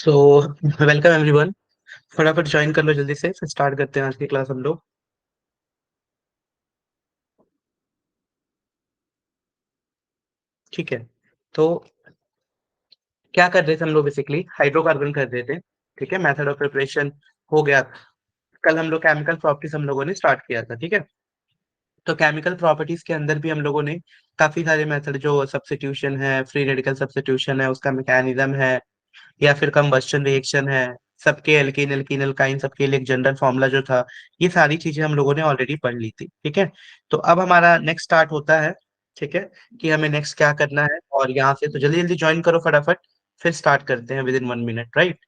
So welcome everyone. फटाफट join कर लो जल्दी से, फिर स्टार्ट करते हैं आज की क्लास हम लोग। ठीक है। तो क्या कर रहे थे हम लोग? बेसिकली हाइड्रोकार्बन कर रहे थे। ठीक है, मेथड ऑफ प्रिपरेशन हो गया। कल हम लोग केमिकल प्रॉपर्टीज हम लोगों ने स्टार्ट किया था। ठीक है, तो केमिकल प्रॉपर्टीज के अंदर भी हम लोगों ने काफी सारे मेथड, जो सब्स्टिट्यूशन है, फ्री रेडिकल सब्स्टिट्यूशन है, उसका मैकेनिज्म है, या फिर कंबस्शन रिएक्शन है, सबके एल्कीन एल्कीन एल्काइन सबके लिए एक जनरल फॉर्मूला जो था, ये सारी चीजें हम लोगों ने ऑलरेडी पढ़ ली थी। ठीक है, तो अब हमारा नेक्स्ट स्टार्ट होता है। ठीक है, कि हमें नेक्स्ट क्या करना है, और यहाँ से तो जल्दी जल्दी ज्वाइन करो फटाफट, फिर स्टार्ट करते हैं विद इन 1 मिनट, राइट।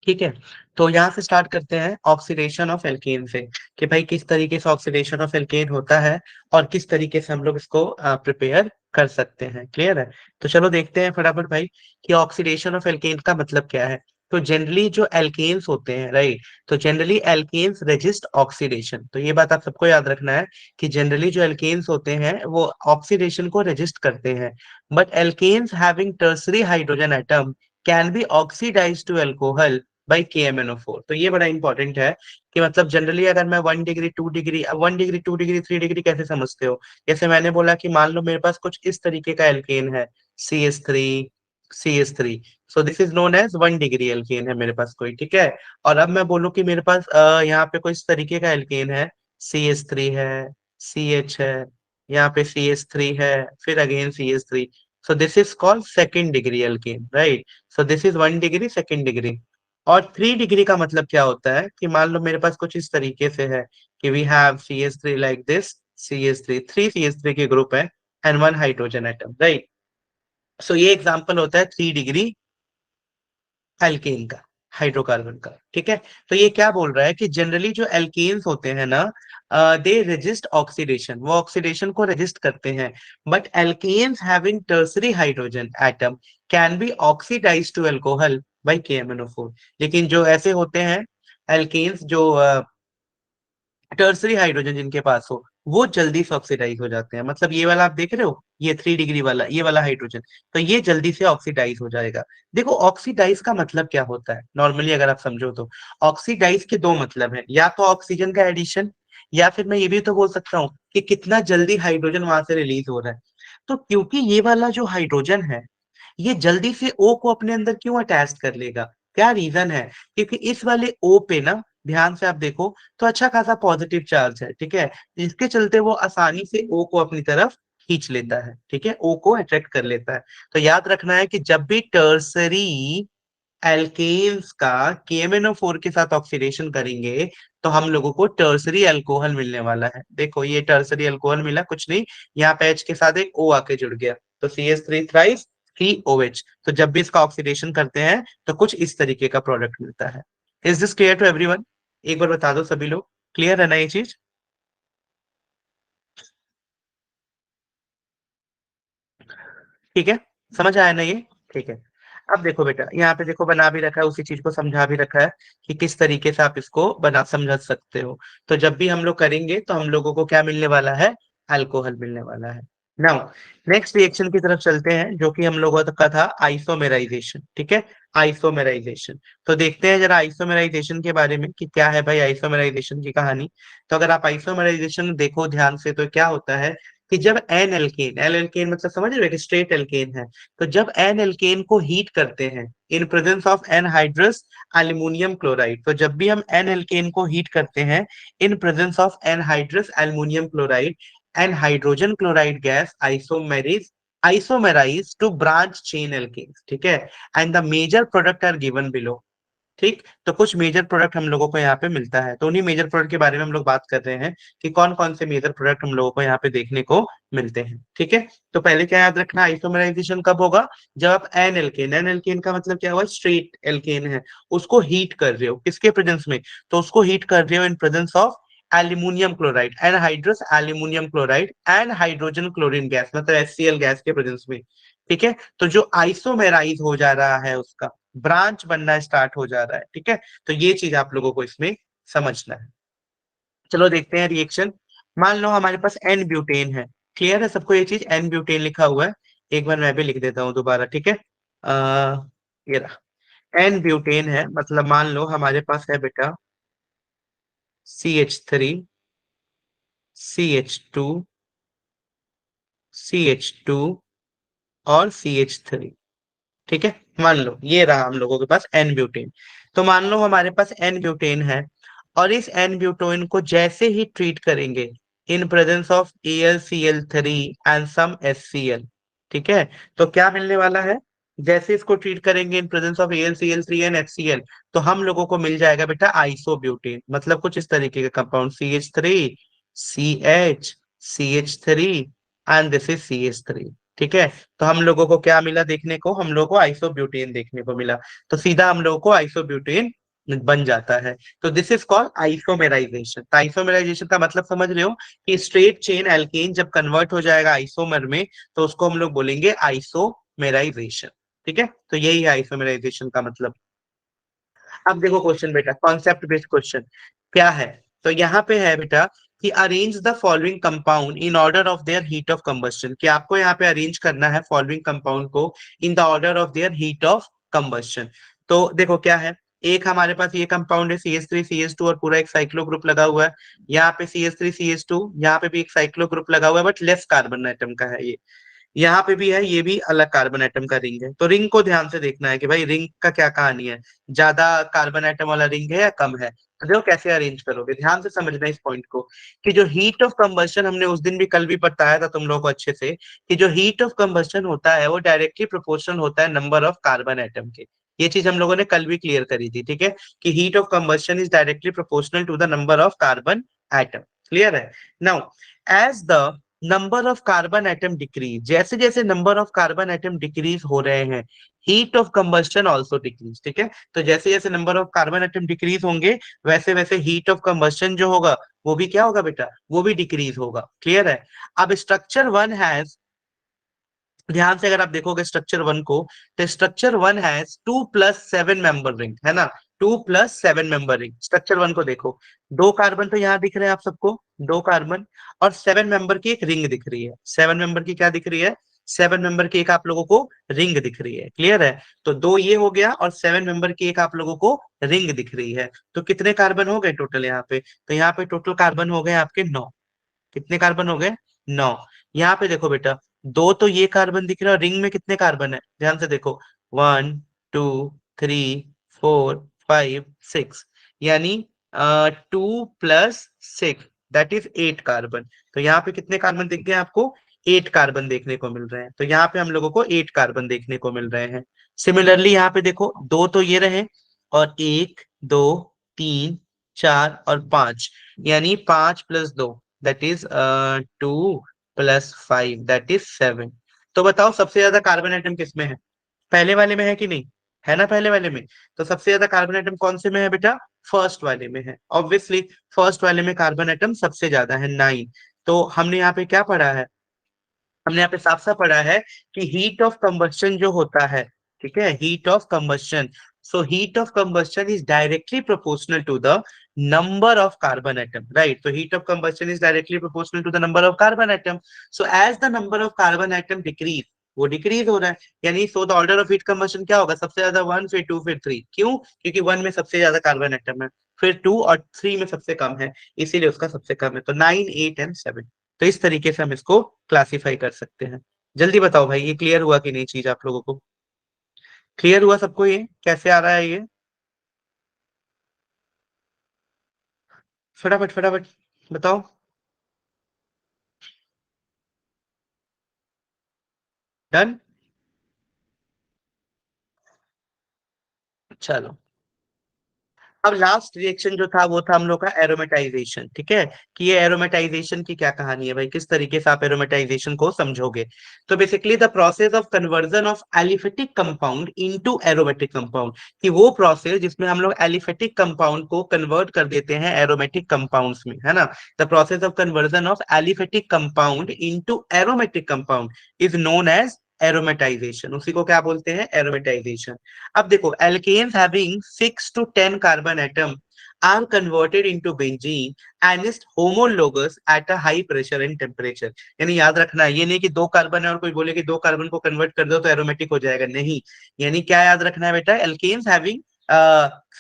ठीक है, तो यहाँ से स्टार्ट करते हैं ऑक्सीडेशन ऑफ एल्केन से, कि भाई किस तरीके से ऑक्सीडेशन ऑफ एल्केन होता है और किस तरीके से हम लोग इसको प्रिपेयर कर सकते हैं। क्लियर है? तो चलो देखते हैं फटाफट भाई कि ऑक्सीडेशन ऑफ एल्केन का मतलब क्या है। तो जनरली जो एल्केन्स होते हैं, राइट, तो जनरली एल्केन्स रेजिस्ट ऑक्सीडेशन। तो ये बात आप सबको याद रखना है कि जनरली जो एल्केन्स होते हैं वो ऑक्सीडेशन को रेजिस्ट करते हैं। But alkanes having tertiary hydrogen atom can be oxidise to alcohol by KMnO4। तो ये बड़ा इंपॉर्टेंट है कि मतलब जनरली अगर मैं 1 degree 2 degree, 1 degree 2 degree 3 degree कैसे समझते हो? जैसे मैंने बोला कि मान लो मेरे पास कुछ इस तरीके का एल्केन है, CH3 so this is known as 1 degree alkane है मेरे पास कोई। ठीक है, और अब मैं बोलूँ कि मेरे पास यहाँ पे कोई इस तरीके का एल्केन है, CH3 है, CH है, यहाँ पे CH3 है, फिर again CH3। So this is called 2nd degree alkane, right. So this is 1 degree 2nd degree. और 3 डिग्री का मतलब क्या होता है कि मान लो मेरे पास कुछ इस तरीके से है कि we have CH3 like this, CH3, 3 CH3 के ग्रुप है एंड 1 हाइड्रोजन एटम, राइट। सो ये एग्जांपल होता है 3 डिग्री एल्केन का, हाइड्रोकार्बन का। ठीक है, तो ये क्या बोल रहा है कि जनरली जो एल्केन्स होते हैं ना, दे रेजिस्ट ऑक्सीडेशन, वो ऑक्सीडेशन को रेजिस्ट करते हैं। But alkanes having tertiary hydrogen atom can be oxidise to alcohol by KMnO4। लेकिन जो ऐसे होते हैं एल्केन्स जो टर्सरी हाइड्रोजन जिनके पास हो, वो जल्दी से ऑक्सीडाइज हो जाते हैं। मतलब ये वाला आप देख रहे हो, ये 3 डिग्री वाला, ये वाला हाइड्रोजन, तो ये जल्दी से ऑक्सीडाइज हो जाएगा। देखो ऑक्सीडाइज का मतलब क्या होता है नॉर्मली अगर आप समझो तो, ऑक्सीडाइज के दो मतलब है, या तो ऑक्सीजन का एडिशन, या फिर मैं ये भी तो बोल सकता हूँ कि कितना जल्दी हाइड्रोजन वहां से रिलीज हो रहा है। तो क्योंकि ये वाला जो हाइड्रोजन है, ये जल्दी से O को अपने अंदर क्यों अटैच कर लेगा? क्या रीजन है? क्योंकि इस वाले O पे ना, ध्यान से आप देखो, तो अच्छा खासा पॉजिटिव चार्ज है। ठीक है, इसके चलते वो आसानी से O को अपनी तरफ खींच लेता है। ठीक है, O को अट्रैक्ट कर लेता है। तो याद रखना है कि जब भी टर्सरी एल्केन्स का KMnO4 के साथ ऑक्सीडेशन करेंगे, तो हम लोगों को टर्सरी अल्कोहल मिलने वाला है। देखो ये टर्सरी अल्कोहल मिला, कुछ नहीं, यहाँ पे H के साथ एक O आके जुड़ गया, तो CH3 थ्राइस COH। तो जब भी इसका ऑक्सीडेशन करते हैं तो कुछ इस तरीके का प्रोडक्ट मिलता है। Is this clear to everyone? एक बार बता दो सभी लोग, क्लियर है ना ये चीज? ठीक है, समझ आया ना ये? ठीक है, अब देखो बेटा, यहाँ पे देखो बना भी रखा है, उसी चीज को समझा भी रखा है कि किस तरीके से आप इसको बना समझ सकते हो। तो जब भी हम लोग करेंगे तो हम लोगों को क्या मिलने वाला है? अल्कोहल मिलने वाला है। नाउ नेक्स्ट रिएक्शन की तरफ चलते हैं, जो कि हम लोगों का था आइसोमेराइजेशन। ठीक है, आइसोमेराइजेशन। तो देखते हैं जरा आइसोमेराइजेशन के बारे में कि क्या है भाई आइसोमेराइजेशन की कहानी। तो अगर आप आइसोमेराइजेशन देखो ध्यान से, तो क्या होता है कि जब एन एल्केन, एन एल्केन मतलब समझ रहे हो कि स्ट्रेट एल्केन है, तो जब एन एल्केन को हीट करते हैं in presence of anhydrous aluminium chloride, तो जब भी हम एन एल्केन को हीट करते हैं in presence of anhydrous aluminium chloride, and hydrogen chloride gas isomerize to branch chain alkanes। ठीक है, and the major product are given below। ठीक, तो कुछ मेजर प्रोडक्ट हम लोगों को यहाँ पे मिलता है, तो उन्हीं मेजर प्रोडक्ट के बारे में हम लोग बात कर रहे हैं कि कौन कौन से मेजर प्रोडक्ट हम लोगों को यहाँ पे देखने को मिलते हैं। ठीक है, तो पहले क्या याद रखना, आइसोमराइजेशन कब होगा, जब आप एन एल्केन, एन एल्केन का मतलब क्या हुआ, स्ट्रेट एल्केन है, उसको हीट कर रहे हो, किसके प्रेजेंस में, तो उसको हीट कर रहे हो in presence of aluminium chloride, anhydrous aluminium chloride and hydrogen chlorine gas, मतलब HCl गैस के प्रेजेंस में। ठीक है, तो जो आइसोमेराइज हो जा रहा है उसका ब्रांच बनना स्टार्ट हो जा रहा है। ठीक है, तो ये चीज आप लोगों को इसमें समझना है। चलो देखते हैं रिएक्शन। मान लो हमारे पास एन ब्यूटेन है, क्लियर है सबको ये चीज, एन ब्यूटेन लिखा हुआ है, एक बार मैं भी लिख देता हूँ दोबारा। ठीक है, ये रहा, एन ब्यूटेन है, मतलब मान लो हमारे पास है बेटा CH3, CH2, CH2 और CH3। ठीक है, मान लो ये रहा हम लोगों के पास एन ब्यूटेन। तो मान लो हमारे पास एन ब्यूटेन है, और इस एन ब्यूटेन को जैसे ही ट्रीट करेंगे in presence of AlCl3 and some HCl। ठीक है, तो क्या मिलने वाला है, जैसे इसको ट्रीट करेंगे in presence of AlCl3 and HCl, तो हम लोगों को मिल जाएगा बेटा आइसोब्यूटेन, मतलब कुछ इस तरीके का compound, CH3, CH, CH3 and this is CH3। ठीक है, तो हम लोगों को क्या मिला देखने को, हम लोगों को आइसोब्यूटेन देखने को मिला, तो सीधा हम लोगों को आइसोब्यूटेन बन जाता है। तो दिस इज कॉल्ड आइसोमेराइजेशन। तो आइसोमेराइजेशन का मतलब समझ रहे हो कि स्ट्रेट चेन एल्केन जब कन्वर्ट हो जाएगा आइसोमर में, तो उसको हम लोग बोलेंगे आइसोमेराइजेशन। ठीक है, तो यही है आइसोमेराइजेशन का मतलब। अब देखो क्वेश्चन बेटा, कॉन्सेप्ट बेस्ड क्वेश्चन क्या है, तो यहाँ पे है बेटा कि arrange the following compound in order of their heat of combustion, कि आपको यहाँ पे अरेंज करना है फॉलोइंग कंपाउंड को in the order of their heat of combustion. तो देखो क्या है, एक हमारे पास ये कंपाउंड है CH3 CH2 और पूरा एक साइक्लो ग्रुप लगा हुआ है, यहाँ पे CH3 CH2, यहाँ पे भी एक साइक्लो ग्रुप लगा हुआ है, बट लेस कार्बन एटम का है ये, यहाँ पे भी है, ये भी अलग कार्बन एटम का रिंग है। तो रिंग को ध्यान से देखना है कि भाई रिंग का क्या कहानी है, ज्यादा कार्बन एटम वाला रिंग है या कम है, तो देखो कैसे अरेंज करोगे, ध्यान से समझना इस पॉइंट को कि जो हीट ऑफ कंबस्शन, हमने उस दिन भी कल भी बताया था तुम लोगों को अच्छे से, कि जो हीट ऑफ कंबस्शन होता है वो डायरेक्टली प्रोपोर्शनल होता है नंबर ऑफ कार्बन एटम के। ये चीज हम लोगों ने कल भी क्लियर करी थी। ठीक है, कि heat of combustion is directly proportional to the number of carbon atom. Clear है। Now as the number of carbon atom decrease, जैसे जैसे number of carbon atom decrease हो रहे हैं, heat of combustion also decrease. ठीक है, तो जैसे जैसे number of carbon atom decrease होंगे, वैसे वैसे हीट ऑफ कंबस्शन जो होगा वो भी क्या होगा बेटा, वो भी डिक्रीज होगा। क्लियर है। अब स्ट्रक्चर वन हैज, ध्यान से अगर आप देखोगे स्ट्रक्चर वन को, तो structure one has 2+7 member ring, है ना, 2+7 मेंबर रिंग, स्ट्रक्चर वन को देखो, दो कार्बन तो यहाँ दिख रहे हैं आप सबको, दो कार्बन, और 7 मेंबर की एक रिंग दिख रही है, 7 मेंबर की क्या दिख रही है, 7 मेंबर की एक आप लोगों को रिंग दिख रही है। क्लियर है, तो दो ये हो गया और 7 मेंबर की एक आप लोगों को रिंग दिख रही है, तो कितने कार्बन हो गए टोटल यहाँ पे, तो यहाँ पे टोटल कार्बन हो गए आपके 9। कितने कार्बन हो गए, 9। यहाँ पे देखो बेटा, दो तो ये कार्बन दिख रहा है, और रिंग में कितने कार्बन है, ध्यान से देखो, 1 2 3 4 5 6, यानी 2+6 दैट इज 8 कार्बन। तो यहाँ पे कितने कार्बन दिख गए आपको, 8 कार्बन देखने को मिल रहे हैं, तो यहाँ पे हम लोगों को 8 कार्बन देखने को मिल रहे हैं। सिमिलरली यहाँ पे देखो, दो तो ये रहे, और 1 2 3 4 और 5, यानी 5+2 दैट इज 2+5 दैट इज 7। तो बताओ सबसे ज्यादा कार्बन एटम किसमें है, पहले वाले में है कि नहीं, है ना पहले वाले में, तो सबसे ज्यादा कार्बन एटम कौन से में है बेटा, फर्स्ट वाले में है ऑब्वियसली, फर्स्ट वाले में कार्बन एटम सबसे ज्यादा है 9। तो हमने यहाँ पे क्या पढ़ा है, हमने यहाँ पे साफ साफ पढ़ा है कि हीट ऑफ कंबस्शन जो होता है, ठीक है, heat of combustion, so heat of combustion is directly proportional to the number of carbon atom, right? So heat of combustion is directly proportional to the number of carbon atom. So as the number of carbon atom decrease, वो decrease हो रहा है, यानी so the order of heat combustion क्या होगा, सबसे ज्यादा one, फिर टू, फिर थ्री। क्यों? क्योंकि वन में सबसे ज्यादा कार्बन एटम है, फिर टू और थ्री में सबसे कम है, इसीलिए उसका सबसे कम है। तो नाइन, एट एंड सेवन। तो इस तरीके से हम इसको क्लासिफाई कर सकते हैं। जल्दी बताओ भाई, ये क्लियर हुआ कि नहीं चीज आप लोगों को? क्लियर हुआ सबको? ये कैसे आ रहा है ये? फटाफट फटाफट बताओ। डन। चलो, अब लास्ट रिएक्शन जो था वो था हम लोग का एरोमेटाइजेशन, ठीक है? कि ये एरोमेटाइजेशन की क्या कहानी है भाई, किस तरीके से आप एरोमेटाइजेशन को समझोगे? तो basically the process of conversion of aliphatic compound into aromatic compound, कि वो प्रोसेस जिसमें हम लोग एलिफेटिक कंपाउंड को कन्वर्ट कर देते हैं एरोमेटिक कंपाउंड्स में, है ना? The process of conversion of aliphatic compound into aromatic compound is known as aromatisation. उसी को क्या बोलते हैं? एरोमेटाइजेशन। अब देखो, alkanes having 6 to 10 carbon atom are converted into benzene and is homologous at a high pressure and temperature। यानी याद रखना है, ये नहीं कि दो कार्बन है और कोई बोले कि दो कार्बन को कन्वर्ट कर दो तो एरोमेटिक हो जाएगा, नहीं। यानी क्या याद रखना है बेटा? alkanes having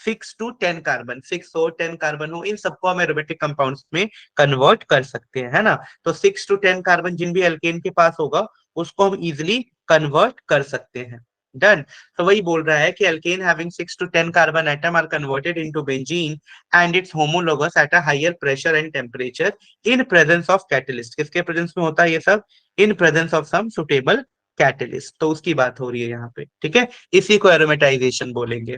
6 to 10 कार्बन, 6 और 10 कार्बन हो, इन सबको हम एरोमेटिक कंपाउंड्स में कन्वर्ट कर सकते हैं, है ना? तो 6 to 10 कार्बन जिन भी एल्केन के पास होगा उसको हम इजिली कन्वर्ट कर सकते हैं। डन। तो वही बोल रहा है कि alkane having 6 to 10 carbon atom are converted into benzene and its homologous at a higher pressure and temperature in presence of catalyst। किसके प्रेजेंस में होता है ये सब? In presence of some suitable catalyst। तो उसकी बात हो रही है यहाँ पे, ठीक है? इसी को एरोमेटाइजेशन बोलेंगे।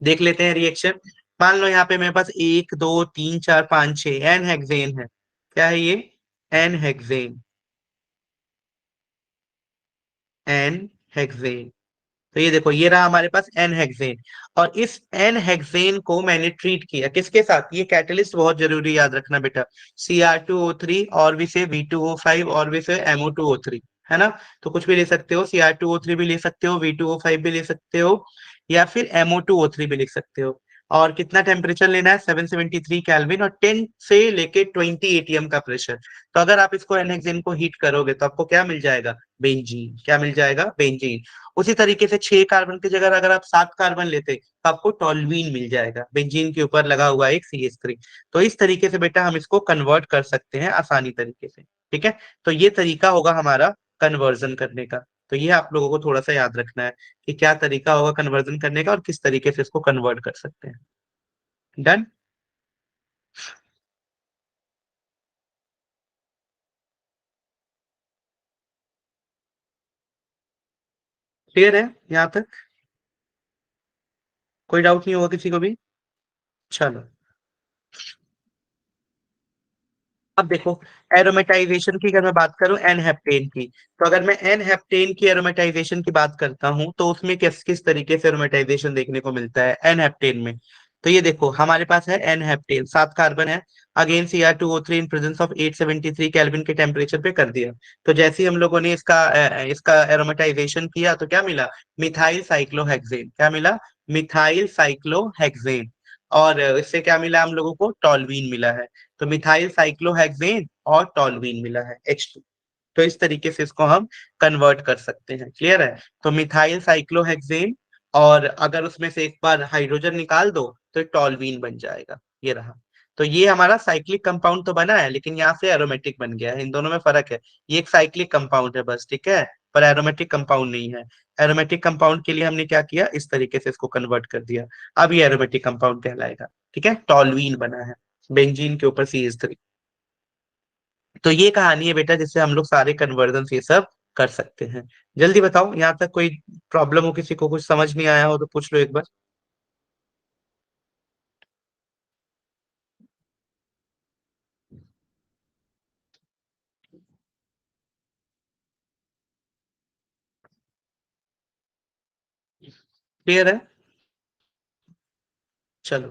देख लेते हैं रिएक्शन। मान लो यहाँ पे मेरे पास एक, दो, तीन, चार, पांच, छह एन हेक्सेन है। क्या है ये? N hexane. N hexane. तो ये देखो, ये रहा हमारे पास एन हेक्सेन। और इस एन हेक्सेन को मैंने ट्रीट किया किसके साथ? ये कैटलिस्ट बहुत जरूरी याद रखना बेटा। Cr2O3 और भी से V2O5 और भी से MO2O3, है ना? तो कुछ भी ले सकते हो, Cr2O3 भी ले सकते हो, V2O5 भी ले सकते हो, या फिर MO2O3 भी लिख सकते हो। और कितना टेम्परेचर लेना है? 773 केल्विन और 10 से लेके 20 एटीएम का प्रेशर। तो अगर आप इसको एन हेक्सेन को हीट करोगे तो आपको क्या मिल जाएगा? बेंजीन। क्या मिल जाएगा? बेंजीन। उसी तरीके से 6 कार्बन की जगह अगर आप 7 कार्बन लेते तो आपको टोल्यूइन मिल जाएगा, बेंजीन के ऊपर लगा हुआ एक CH3। तो इस तरीके से बेटा हम इसको कन्वर्ट कर सकते हैं आसानी तरीके से, ठीक है? तो ये तरीका होगा हमारा कन्वर्जन करने का। तो ये आप लोगों को थोड़ा सा याद रखना है कि क्या तरीका होगा कन्वर्जन करने का और किस तरीके से इसको कन्वर्ट कर सकते हैं। डन। क्लियर है यहाँ तक? कोई डाउट नहीं होगा किसी को भी? चलो, अब देखो, एरोमेटाइजेशन की अगर मैं बात करूं एन हेप्टेन की, तो अगर मैं एन हेप्टेन की एरोमेटाइजेशन की बात करता हूं तो उसमें किस किस तरीके से एरोमेटाइजेशन देखने को मिलता है एन हेप्टेन में? तो ये देखो, हमारे पास है एन हेप्टेन, 7 कार्बन है। Again Cr2O3 in presence of 873 kelvin के टेम्परेचर पे कर दिया। तो जैसे ही हम लोगों ने इसका एरोमेटाइजेशन किया तो क्या मिला? Methyl cyclohexane. क्या मिला? Methyl cyclohexane. और इससे क्या मिला हम लोगों को? टॉल्यूइन मिला है। तो मिथाइल साइक्लोहेक्सेन और टॉल्यूइन मिला है, H2। तो इस तरीके से इसको हम कन्वर्ट कर सकते हैं। क्लियर है? तो मिथाइल साइक्लोहेक्सेन, और अगर उसमें से एक बार हाइड्रोजन निकाल दो तो टॉल्यूइन बन जाएगा। ये रहा। तो ये हमारा साइक्लिक कंपाउंड तो बना है, लेकिन यहाँ से एरोमेटिक बन गया है। इन दोनों में फर्क है। ये एक साइक्लिक कंपाउंड है बस, ठीक है? पर एरोमेटिक कंपाउंड नहीं है। एरोमेटिक कंपाउंड के लिए हमने क्या किया? इस तरीके से इसको कन्वर्ट कर दिया। अब ये एरोमेटिक कंपाउंड कहलाएगा, ठीक है? टॉल्यूइन बना है बेंजीन के ऊपर CH3। तो ये कहानी है बेटा जिससे हम लोग सारे कन्वर्जन ये सब कर सकते हैं। जल्दी बताओ, यहाँ तक कोई प्रॉब्लम हो, किसी को कुछ समझ नहीं आया हो तो पूछ लो एक बार। क्लियर है? चलो,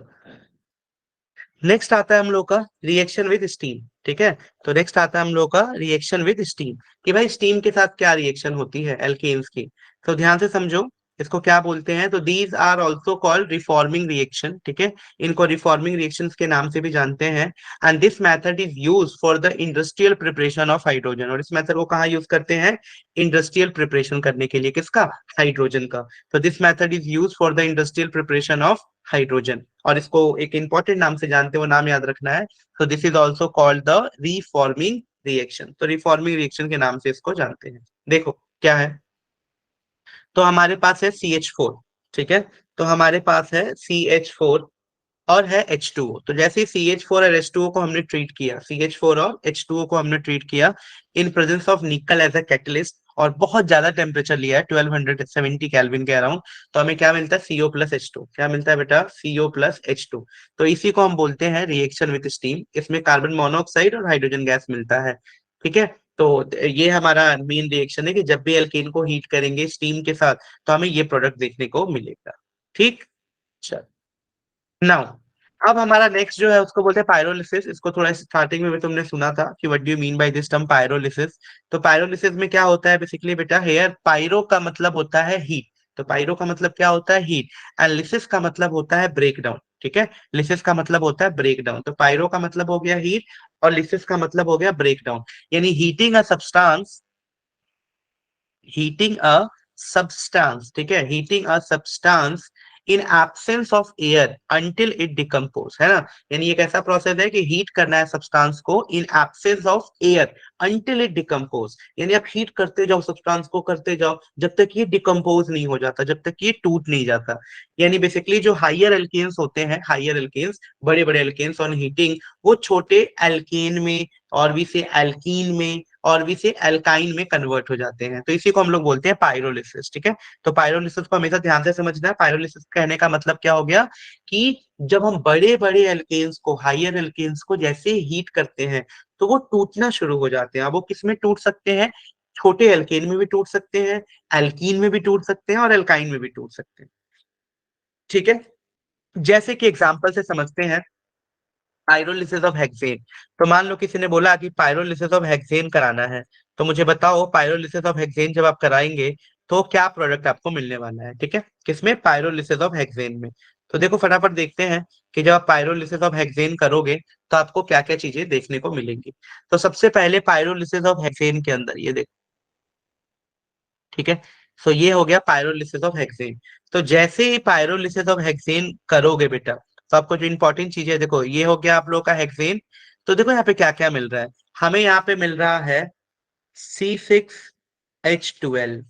नेक्स्ट आता है हम लोग का रिएक्शन विद स्टीम, ठीक है? तो नेक्स्ट आता है हम लोग का रिएक्शन विद स्टीम, कि भाई स्टीम के साथ क्या रिएक्शन होती है एल्केन्स की। तो ध्यान से समझो, इसको क्या बोलते हैं? तो these are also called reforming reaction, ठीक है, इनको रिफॉर्मिंग रिएक्शंस के नाम से भी जानते हैं। And this method is use for the industrial preparation of hydrogen, और इस मेथड को कहाँ यूज करते हैं? इंडस्ट्रियल प्रिपरेशन करने के लिए, किसका? हाइड्रोजन का। तो this method is use for the industrial preparation of hydrogen, और इसको एक इंपॉर्टेंट नाम से जानते हैं, वो नाम याद रखना है। तो this is also called the reforming reaction, तो रिफॉर्मिंग रिएक्शन के नाम से इसको जानते हैं। देखो क्या है, तो हमारे पास है CH4, ठीक है, तो हमारे पास है CH4 और है H2O। तो जैसे ही CH4 और H2O को हमने ट्रीट किया, CH4 और H2O को हमने ट्रीट किया in presence of nickel as a catalyst, और बहुत ज्यादा टेम्परेचर लिया है 1270 केल्विन के अराउंड, तो हमें क्या मिलता है? CO+H2। क्या मिलता है बेटा? CO+H2। तो इसी को हम बोलते हैं रिएक्शन विद स्टीम, इसमें कार्बन मोनोऑक्साइड और हाइड्रोजन गैस मिलता है, ठीक है। तो ये हमारा मेन रिएक्शन है कि जब भी एल्केन को हीट करेंगे स्टीम के साथ, तो हमें ये प्रोडक्ट देखने को मिलेगा, ठीक। चल, नाउ अब हमारा नेक्स्ट जो है उसको बोलते हैं पायरोलिसिस। इसको थोड़ा स्टार्टिंग में भी तुमने सुना था कि what do you mean by this term pyrolysis. तो पायरोलिसिस में क्या होता है बेसिकली बेटा? हेयर पायरो का मतलब होता है हीट, तो पायरो का मतलब क्या होता है? हीट। एंड लिसिस का मतलब होता है ब्रेक डाउन, ठीक है, लिसिस का मतलब होता है ब्रेक डाउन। तो पायरो का मतलब हो गया हीट, और लिसिस का मतलब हो गया ब्रेक डाउन, यानी हीटिंग अ सब्सटेंस, ठीक है, heating a substance in absence of air until it decompose, है ना। यानी एक ऐसा प्रोसेस है कि हीट करना है सब्सटेंस को in absence of air until it decompose, यानी आप हीट करते जाओ सब्सटेंस को, करते जाओ जब तक ये डिकम्पोज नहीं हो जाता, जब तक ये टूट नहीं जाता। यानी बेसिकली जो हाइयर एल्केन्स होते हैं, हाइयर एल्केन्स, बड़े बड़े एल्केन्स ऑन हीटिंग, वो छोटे एल्केन में और भी से एल्कीन में और भी से एल्काइन में कन्वर्ट हो जाते हैं, तो इसी को हम लोग बोलते हैं पायरोलिसिस, ठीक है। तो पायरोलिसिस को हमेशा ध्यान से समझना है। पायरोलिसिस कहने का मतलब क्या हो गया कि जब हम बड़े बड़े एल्केन्स को, हाइयर एल्केन्स को जैसे हीट करते हैं, तो वो टूटना शुरू हो जाते हैं। अब वो किस में टूट सकते हैं? छोटे एल्केन में भी टूट सकते हैं, एल्कीन में भी टूट सकते हैं, और एल्काइन में भी टूट सकते हैं, ठीक है। जैसे कि एग्जाम्पल से समझते हैं, पायरोलिसिस ऑफ हेक्सेन। तो मान लो किसी ने बोला कि पायरोलिसिस ऑफ हेक्सेन कराना है, तो मुझे बताओ पायरोलिसिस ऑफ हेक्सेन जब आप कराएंगे तो क्या प्रोडक्ट आपको मिलने वाला है, ठीक है, किसमें? पायरोलिसिस ऑफ हेक्सेन में। तो देखो फटाफट देखते हैं कि जब आप पायरोलिसिस ऑफ हेक्सेन करोगे तो आपको क्या क्या चीजें देखने को मिलेंगी। तो सबसे पहले पायरोलिसिस ऑफ हेक्सेन के अंदर ये देखो, ठीक है, सो ये हो गया पायरोलिसिस ऑफ हेक्सेन। तो जैसे ही पायरोलिसिस ऑफ हेक्सेन करोगे बेटा, तो आपको जो इंपॉर्टेंट चीज है, देखो ये हो गया आप लोग का हेक्सेन। तो देखो यहाँ पे क्या क्या मिल रहा है, हमें यहाँ पे मिल रहा है C6H12,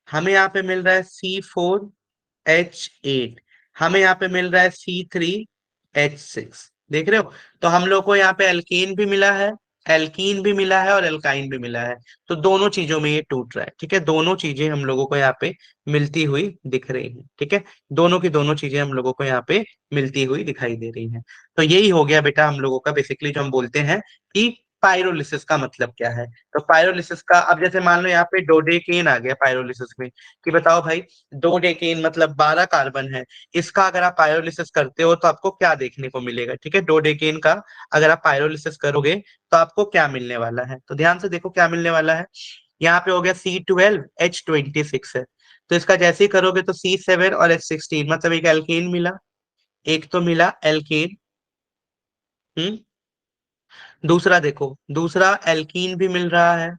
हमें यहाँ पे मिल रहा है C4H8, हमें यहाँ पे मिल रहा है C3H6, देख रहे हो। तो हम लोग को यहाँ पे एल्केन भी मिला है, एल्कीन भी मिला है, और एल्काइन भी मिला है। तो दोनों चीजों में ये टूट रहा है, ठीक है, दोनों चीजें हम लोगों को यहाँ पे मिलती हुई दिख रही हैं, ठीक है, दोनों की दोनों चीजें हम लोगों को यहाँ पे मिलती हुई दिखाई दे रही हैं। तो यही हो गया बेटा हम लोगों का बेसिकली जो हम बोलते हैं कि पायरोलिसिस का मतलब क्या है। तो पायरोलिसिस का, अब जैसे मान लो यहाँ पे डोडेकेन आ गया पायरोलिसिस में, कि बताओ भाई, दो डेकेन मतलब 12 कार्बन है, इसका अगर आप पायरोलिसिस करते हो तो आपको क्या देखने को मिलेगा, ठीक है, दो डेकेन का अगर आप पायरोलिसिस करोगे तो आपको क्या मिलने वाला है। तो ध्यान से देखो क्या मिलने वाला है। यहाँ पे हो गया C12H26 है, तो इसका जैसे ही करोगे तो C7 और H16, मतलब एक एल्केन मिला, एक तो मिला एल्केन। हम्म, दूसरा देखो, दूसरा एल्कीन भी मिल रहा है,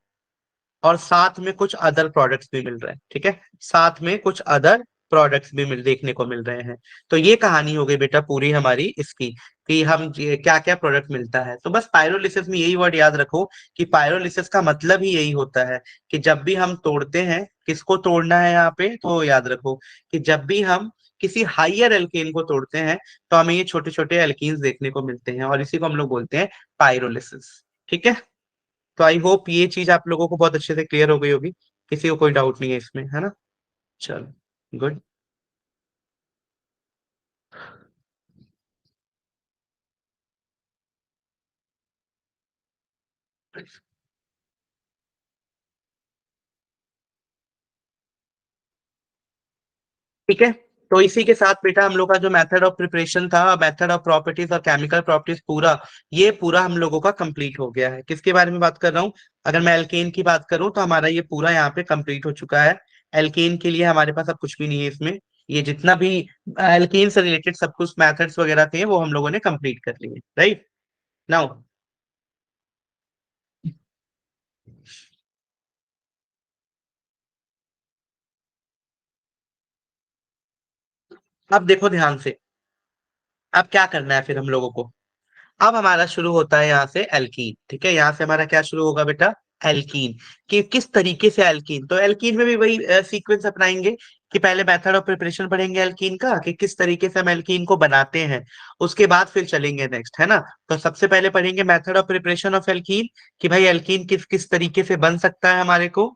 और साथ में कुछ अदर प्रोडक्ट्स भी मिल रहे हैं, ठीक है, साथ में कुछ अदर प्रोडक्ट्स भी देखने को मिल रहे हैं। तो ये कहानी हो गई बेटा पूरी हमारी इसकी, कि हम क्या क्या प्रोडक्ट मिलता है। तो बस पायरोलिसिस में यही वर्ड याद रखो कि पायरोलिसिस का मतलब ही यही होता है कि जब भी हम तोड़ते हैं, किसको तोड़ना है यहाँ पे, तो याद रखो कि जब भी हम किसी हाइयर एल्केन को तोड़ते हैं तो हमें ये छोटे छोटे एल्कीन्स देखने को मिलते हैं, और इसी को हम लोग बोलते हैं पायरोलिसिस, ठीक है। तो आई होप ये चीज आप लोगों को बहुत अच्छे से क्लियर हो गई होगी, किसी को कोई डाउट नहीं है इसमें, है ना। चलो, गुड। ठीक है, तो इसी के साथ बेटा हम लोग का जो मेथड ऑफ प्रिपरेशन था, मेथड ऑफ प्रॉपर्टीज और केमिकल प्रॉपर्टीज, पूरा ये पूरा हम लोगों का कंप्लीट हो गया है। किसके बारे में बात कर रहा हूँ? अगर मैं एल्केन की बात करूं तो हमारा ये पूरा यहाँ पे कंप्लीट हो चुका है। एल्केन के लिए हमारे पास अब कुछ भी नहीं है इसमें। ये जितना भी एल्केन से रिलेटेड सब कुछ मैथड्स वगैरह थे वो हम लोगों ने कंप्लीट कर लिए, राइट। नाउ अब देखो ध्यान से, अब क्या करना है फिर हम लोगों को। अब हमारा शुरू होता है यहाँ से एल्कीन, ठीक है। यहाँ से हमारा क्या शुरू होगा बेटा, एल्कीन। कि किस तरीके से एल्कीन, तो एल्कीन में भी वही सीक्वेंस अपनाएंगे कि पहले मेथड ऑफ प्रिपरेशन पढ़ेंगे एल्कीन का कि किस तरीके से हम एल्कीन को बनाते हैं, उसके बाद फिर चलेंगे नेक्स्ट, है ना। तो सबसे पहले पढ़ेंगे method of preparation of alkene कि भाई एल्कीन किस किस तरीके से बन सकता है हमारे को,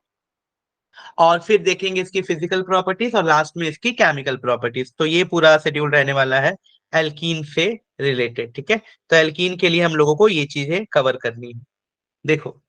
और फिर देखेंगे इसकी फिजिकल प्रॉपर्टीज और लास्ट में इसकी केमिकल प्रॉपर्टीज। तो ये पूरा शेड्यूल रहने वाला है एल्कीन से रिलेटेड, ठीक है। तो एल्कीन के लिए हम लोगों को ये चीजें कवर करनी है। देखो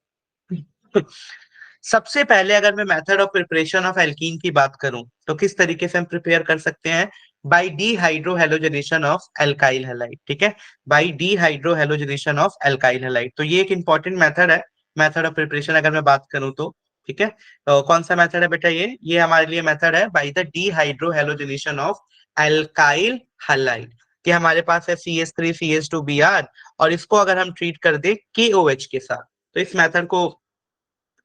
सबसे पहले अगर मैं method of preparation of alkene की बात करूं तो किस तरीके से हम प्रिपेयर कर सकते हैं, बाय डीहाइड्रोहेलोजनेशन ऑफ एल्काइल हैलाइड, ठीक है। बाय डीहाइड्रोहेलोजनेशन ऑफ एल्काइल हैलाइड, तो ये एक इंपॉर्टेंट मेथड है मेथड ऑफ प्रिपरेशन अगर मैं बात करूं तो, ठीक है। तो कौन सा मेथड है बेटा, ये हमारे लिए मेथड है by the dehydrohalogenation of alkyl halide. कि हमारे पास है CH3CH2Br और इसको अगर हम ट्रीट कर दे KOH के साथ, तो इस मेथड को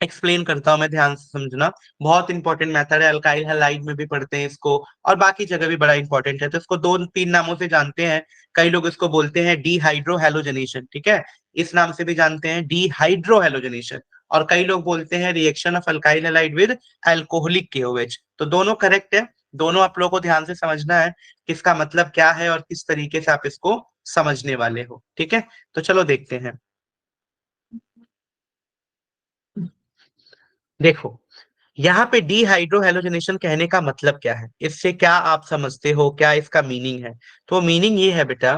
एक्सप्लेन करता हूं मैं, ध्यान से समझना। बहुत इंपॉर्टेंट मेथड है, अल्काइल हैलाइड में भी पढ़ते हैं इसको और बाकी जगह भी बड़ा इंपॉर्टेंट है। तो इसको दो तीन नामों से जानते हैं। कई लोग इसको बोलते हैं डीहाइड्रो हेलोजनेशन, ठीक है, इस नाम से भी जानते हैं डीहाइड्रो हेलोजनेशन। और कई लोग बोलते हैं reaction of alkyl halide with alcoholic KOH। तो दोनों करेक्ट है, दोनों आप लोगों को ध्यान से समझना है किसका मतलब क्या है और किस तरीके से आप इसको समझने वाले हो, ठीक है। तो चलो देखते हैं। देखो यहाँ पे डीहाइड्रोहेलोजनेशन कहने का मतलब क्या है, इससे क्या आप समझते हो, क्या इसका मीनिंग है। तो मीनिंग ये है बेटा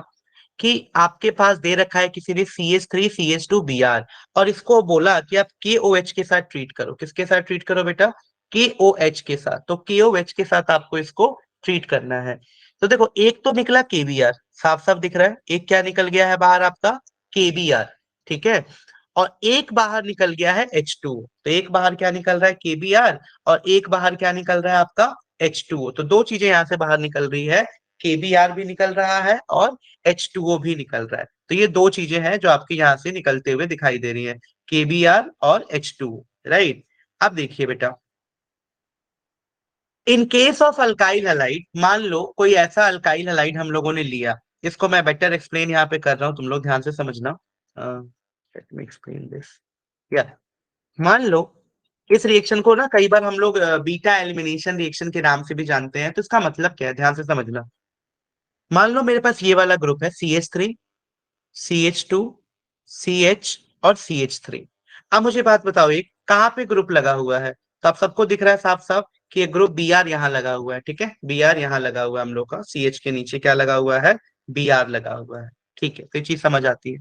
कि आपके पास दे रखा है किसी ने CH3CH2Br और इसको बोला कि आप KOH के साथ ट्रीट करो। किसके साथ ट्रीट करो बेटा, KOH के साथ। तो KOH के साथ आपको इसको ट्रीट करना है। तो देखो एक तो निकला KBr, साफ साफ दिख रहा है, एक क्या निकल गया है बाहर आपका, KBr, ठीक है। और एक बाहर निकल गया है H2। तो एक बाहर क्या निकल रहा है, KBr, और एक बाहर क्या निकल रहा है आपका H2O। तो दो चीजें यहां से बाहर निकल रही है, KBr भी निकल रहा है और H2O भी निकल रहा है। तो ये दो चीजें हैं जो आपके यहाँ से निकलते हुए दिखाई दे रही है, KBr और H2O, राइट। अब देखिए बेटा, in case of alkyl halide, मान लो कोई ऐसा अल्काइल हैलाइड हम लोगों ने लिया, इसको मैं बेटर एक्सप्लेन यहाँ पे कर रहा हूँ, तुम लोग ध्यान से समझना। Let me explain this. या मान लो इस रिएक्शन को ना कई बार हम लोग बीटा एलिमिनेशन रिएक्शन के नाम से भी जानते हैं। तो इसका मतलब क्या है, ध्यान से समझना। मान लो मेरे पास ये वाला ग्रुप है CH3, CH2, CH और CH3। अब मुझे बात बताओ, एक कहाँ पे ग्रुप लगा हुआ है। तो आप सबको दिख रहा है साफ साफ कि एक ग्रुप Br यहाँ लगा हुआ है, ठीक है। Br यहाँ लगा हुआ है हम लोग का, CH के नीचे क्या लगा हुआ है, Br लगा हुआ है, ठीक है। तो ये चीज समझ आती है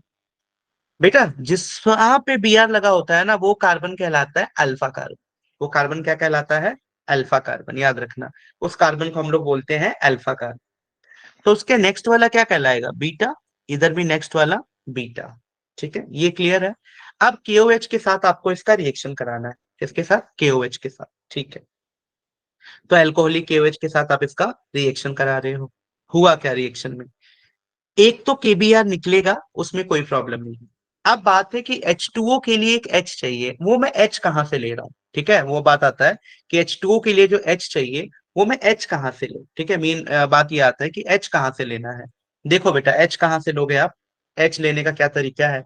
बेटा। जिस वहां पे Br लगा होता है ना, वो कार्बन कहलाता है अल्फा कार्बन। वो कार्बन क्या कहलाता है, अल्फा कार्बन, याद रखना। उस कार्बन को हम लोग बोलते हैं अल्फा कार्बन। तो उसके नेक्स्ट वाला क्या कहलाएगा, बीटा। इधर भी नेक्स्ट वाला बीटा, ठीक है, ये क्लियर है। अब KOH के साथ आपको इसका रिएक्शन कराना है, इसके साथ KOH के साथ, ठीक है। तो अल्कोहलिक KOH के साथ आप इसका रिएक्शन करा रहे हो। हुआ क्या रिएक्शन में, एक तो KBr निकलेगा, उसमें कोई प्रॉब्लम नहीं है। अब बात है कि H2O के लिए एक H चाहिए, वो मैं H कहाँ से ले रहा हूँ, ठीक है। वो बात आता है कि H2O के लिए जो H चाहिए वो मैं H कहाँ से लूँ, ठीक है। मेन बात ये आता है कि H कहाँ से लेना है। देखो बेटा H कहाँ से लोगे आप, H लेने का क्या तरीका है।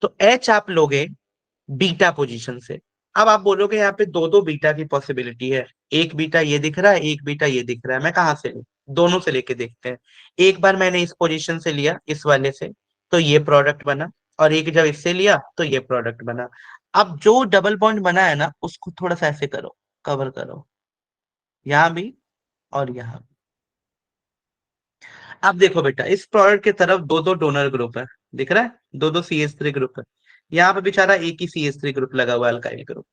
तो H आप लोगे बीटा पोजीशन से। अब आप बोलोगे यहाँ पे दो दो बीटा की पॉसिबिलिटी है, एक बीटा ये दिख रहा है, एक बीटा ये दिख रहा है, मैं कहाँ से लूं। दोनों से लेके देखते हैं। एक बार मैंने इस पोजीशन से लिया, इस वाले से, तो ये प्रोडक्ट बना। और एक जब इससे लिया तो ये प्रोडक्ट बना। अब जो डबल बॉन्ड बना है ना, उसको थोड़ा सा ऐसे करो, कवर करो, यहाँ भी और यहाँ भी। अब देखो बेटा इस प्रोडक्ट की तरफ दो दो डोनर ग्रुप है, दिख रहा है, दो दो CH3 ग्रुप है। यहाँ पे बेचारा एक ही CH3 ग्रुप लगा हुआ है, अल्काइल ग्रुप।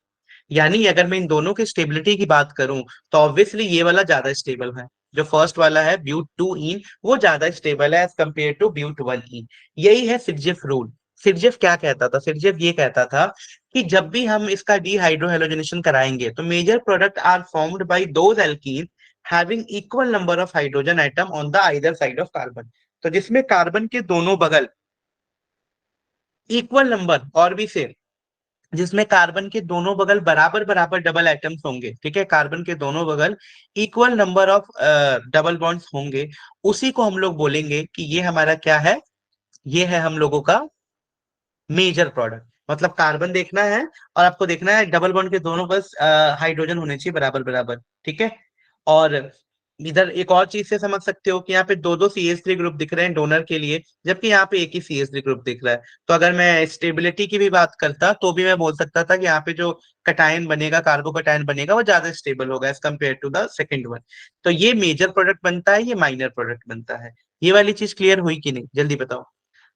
यानी अगर मैं इन दोनों की स्टेबिलिटी की बात करूं तो ऑब्वियसली ये वाला ज्यादा स्टेबल है। जो फर्स्ट वाला है ब्यूट 2 इन, वो ज्यादा स्टेबल है एज कंपेयर टू ब्यूट 1 इन। यही है सिग्जिफ रूल। सिरजेफ क्या कहता था? सिरजेफ ये कहता था कि जब भी हम इसका डीहाइड्रोहेलोजनेशन कराएंगे तो major product are formed by those alkene having equal number of hydrogen atom on the either side of carbon. तो जिसमें कार्बन के दोनों बगल इक्वल नंबर, और भी सेम, जिसमें कार्बन के दोनों बगल बराबर बराबर डबल एटम्स होंगे, ठीक है, कार्बन के दोनों बगल equal number of double bonds होंगे, उसी को हम लोग बोलेंगे कि ये हमारा क्या है, ये है हम लोगों का मेजर प्रोडक्ट। मतलब कार्बन देखना है और आपको देखना है डबल बॉन्ड के दोनों बस हाइड्रोजन होने चाहिए बराबर बराबर, ठीक है। और इधर एक और चीज से समझ सकते हो कि यहाँ पे दो दो CH3 ग्रुप दिख रहे हैं डोनर के लिए, जबकि यहाँ पे एक ही CH3 ग्रुप दिख रहा है। तो अगर मैं स्टेबिलिटी की भी बात करता तो भी मैं बोल सकता था कि यहाँ पे जो कटायन बनेगा, कार्बोकटायन बनेगा, वो ज्यादा स्टेबल होगा as compare to the second one. तो ये मेजर प्रोडक्ट बनता है, ये माइनर प्रोडक्ट बनता है। ये वाली चीज क्लियर हुई कि नहीं, जल्दी बताओ।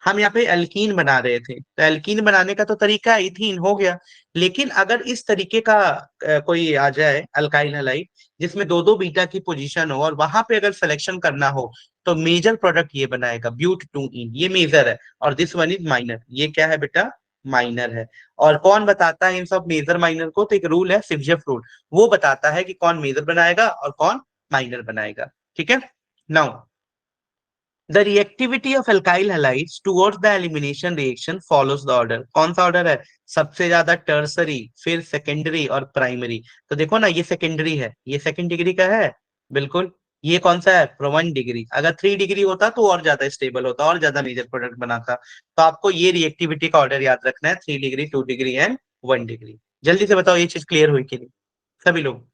हम यहाँ पे एल्कीन बना रहे थे, तो एल्कीन बनाने का तो तरीका इथीन हो गया, लेकिन अगर इस तरीके का कोई आ जाए अल्काइल हैलाइड जिसमें दो दो बीटा की पोजीशन हो और वहां पे अगर सिलेक्शन करना हो, तो मेजर प्रोडक्ट ये बनाएगा ब्यूट टू इन, ये मेजर है, और दिस वन इज माइनर, ये क्या है बेटा, माइनर है। और कौन बताता है इन सब मेजर माइनर को? तो एक रूल है, सिरजेफ रूल, वो बताता है कि कौन मेजर बनाएगा और कौन माइनर बनाएगा, ठीक है। Now the reactivity of alkyl halides towards the elimination reaction follows the order. कौन सा ऑर्डर है? सबसे ज्यादा टर्सरी, फिर सेकेंडरी और प्राइमरी। तो देखो ना, ये सेकेंडरी है, ये सेकेंड डिग्री का है, बिल्कुल। ये कौन सा है? 1 डिग्री। अगर 3 डिग्री होता तो और ज्यादा स्टेबल होता, और ज्यादा मेजर प्रोडक्ट बनाता। तो आपको ये रिएक्टिविटी का ऑर्डर याद रखना है, 3 डिग्री, 2 डिग्री एंड 1 डिग्री। जल्दी से बताओ ये चीज क्लियर हुई कि नहीं सभी लोग?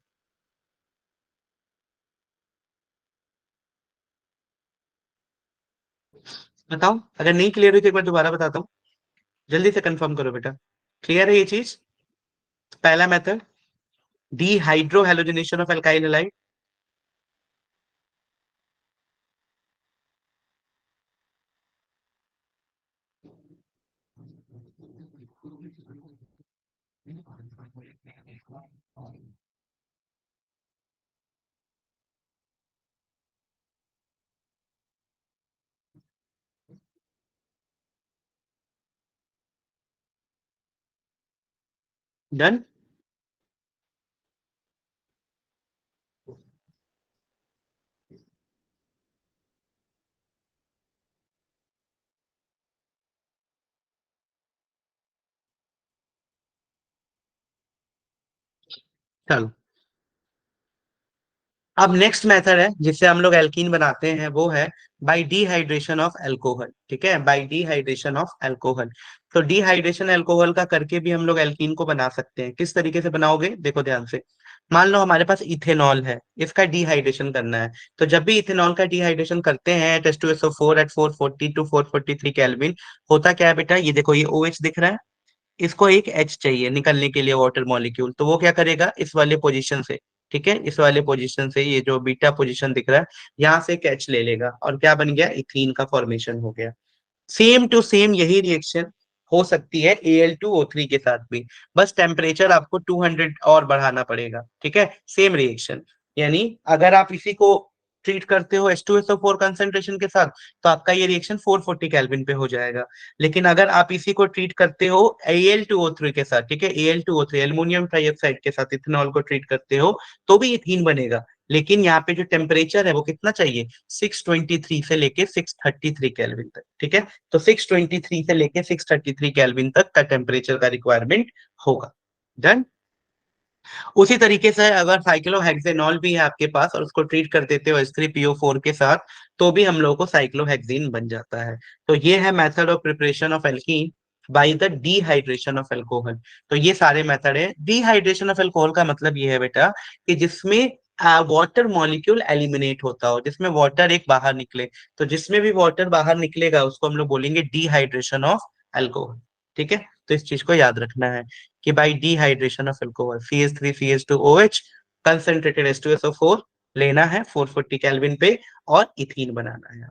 बताओ, अगर नहीं क्लियर हुई तो एक बार दोबारा बताता हूँ, जल्दी से कंफर्म करो बेटा। क्लियर है ये चीज? पहला method, dehydrohalogenation of alkyl halide. Done. चलो, अब नेक्स्ट मेथड है जिससे हम लोग एल्कीन बनाते हैं, वो है बाय डिहाइड्रेशन ऑफ अल्कोहल, ठीक है, बाय डिहाइड्रेशन ऑफ अल्कोहल। तो डिहाइड्रेशन अल्कोहल का करके भी हम लोग एल्कीन को बना सकते हैं। किस तरीके से बनाओगे, देखो ध्यान से। मान लो हमारे पास इथेनॉल है, इसका डिहाइड्रेशन करना है। तो जब भी इथेनॉल का डिहाइड्रेशन करते हैं eight H2SO4 eight 440 to 443 kelvin, होता क्या है बेटा, ये देखो, ये OH दिख रहा है, इसको एक H चाहिए निकलने के लिए, वाटर मॉलिक्यूल। तो वो क्या करेगा, इस वाले पोजीशन से, ठीक है, इस वाले पोजीशन से, ये जो बीटा पोजीशन दिख रहा है, यहाँ से एक H ले लेगा, और क्या बन गया, इथीन का फॉर्मेशन हो गया। सेम टू सेम यही रिएक्शन हो सकती है Al2O3 के साथ भी, बस टेम्परेचर आपको 200 और बढ़ाना पड़ेगा, ठीक है, सेम रिएक्शन। यानी अगर आप इसी को ट्रीट करते हो H2SO4 कंसेंट्रेशन के साथ, तो आपका ये रिएक्शन 440 केल्विन पे हो जाएगा। लेकिन अगर आप इसी को ट्रीट करते हो Al2O3 के साथ, ठीक है, Al2O3 एल्युमिनियम ट्राइऑक्साइड के साथ इथेनॉल को ट्रीट करते हो, तो भी इथीन बनेगा। लेकिन यहाँ पे जो टेम्परेचर है वो कितना चाहिए, 623 से लेके 633 केल्विन तक, ठीक है। तो 623 से लेके 633 केल्विन तक का टेम्परेचर का रिक्वायरमेंट होगा। डन। उसी तरीके से अगर साइक्लोहेक्सेनॉल भी है आपके पास और उसको ट्रीट कर देते हो H3PO4 के साथ, तो भी हम लोगों को साइक्लोहेक्सीन बन जाता है। तो ये है method of preparation of alkene by the dehydration of alcohol. तो ये सारे मेथड है। डिहाइड्रेशन ऑफ अल्कोहल का मतलब ये है बेटा कि जिसमें वाटर मॉलिक्यूल एलिमिनेट होता हो, जिसमें वाटर एक बाहर निकले। तो जिसमें भी वाटर बाहर निकलेगा उसको हम लोग बोलेंगे डिहाइड्रेशन ऑफ अल्कोहल, ठीक है। तो इस चीज को याद रखना है कि by dehydration of alcohol CH3CH2OH concentrated H2SO4 लेना है 440 केल्विन पे, और इथीन बनाना है।